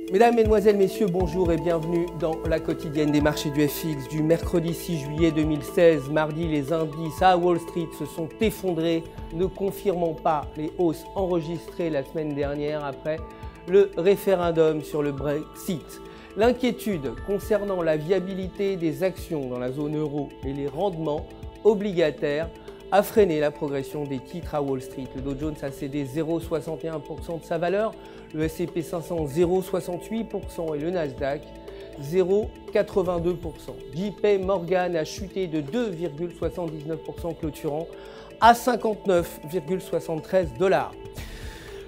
Mesdames, Mesdemoiselles, Messieurs, bonjour et bienvenue dans la quotidienne des marchés du FX du mercredi 6 juillet 2016. Mardi, les indices à Wall Street se sont effondrés, ne confirmant pas les hausses enregistrées la semaine dernière après le référendum sur le Brexit. L'inquiétude concernant la viabilité des actions dans la zone euro et les rendements obligataires a freiné la progression des titres à Wall Street. Le Dow Jones a cédé 0,61% de sa valeur, le S&P 500 0,68% et le Nasdaq 0,82%. JP Morgan a chuté de 2,79%, clôturant à 59,73 $.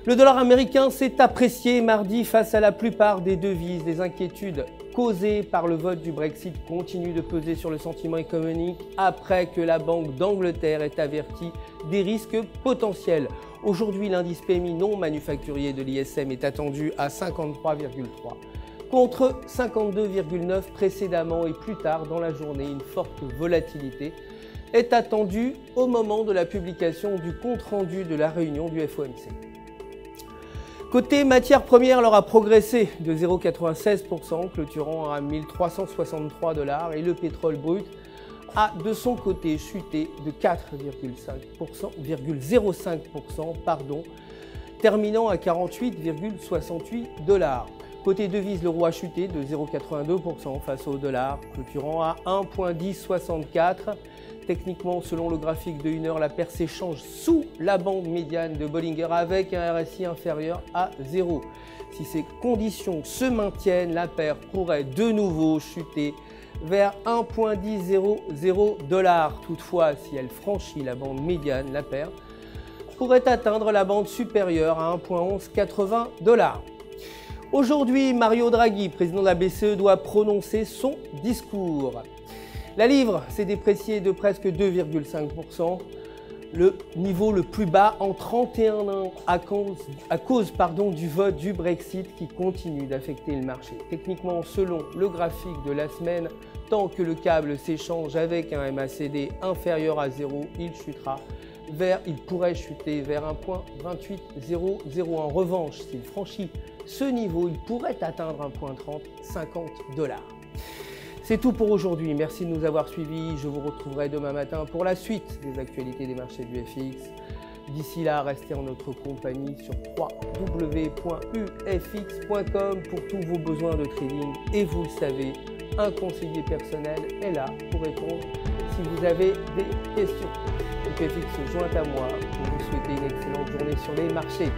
Le dollar américain s'est apprécié mardi face à la plupart des devises. Les inquiétudes causées par le vote du Brexit continuent de peser sur le sentiment économique après que la Banque d'Angleterre ait averti des risques potentiels. Aujourd'hui, l'indice PMI non manufacturier de l'ISM est attendu à 53,3 contre 52,9 précédemment, et plus tard dans la journée, une forte volatilité est attendue au moment de la publication du compte-rendu de la réunion du FOMC. Côté matières premières, l'or a progressé de 0,96%, clôturant à 1 363 $, et le pétrole brut a de son côté chuté de 4,05%, terminant à 48,68 $. Côté devises, l'euro a chuté de 0,82% face au dollar, clôturant à 1,1064. Techniquement, selon le graphique de 1 heure, la paire s'échange sous la bande médiane de Bollinger avec un RSI inférieur à 0. Si ces conditions se maintiennent, la paire pourrait de nouveau chuter vers 1,1000 $. Toutefois, si elle franchit la bande médiane, la paire pourrait atteindre la bande supérieure à 1,1180 $. Aujourd'hui, Mario Draghi, président de la BCE, doit prononcer son discours. La livre s'est dépréciée de presque 2,5%, le niveau le plus bas en 31 ans à cause du vote du Brexit qui continue d'affecter le marché. Techniquement, selon le graphique de la semaine, tant que le câble s'échange avec un MACD inférieur à 0, il pourrait chuter vers 1,2800. En revanche, s'il franchit ce niveau, il pourrait atteindre 1,3050 $. C'est tout pour aujourd'hui. Merci de nous avoir suivis. Je vous retrouverai demain matin pour la suite des actualités des marchés du FX. D'ici là, restez en notre compagnie sur www.ufx.com pour tous vos besoins de trading. Et vous le savez, un conseiller personnel est là pour répondre si vous avez des questions. UFX se joint à moi pour vous souhaiter une excellente journée sur les marchés.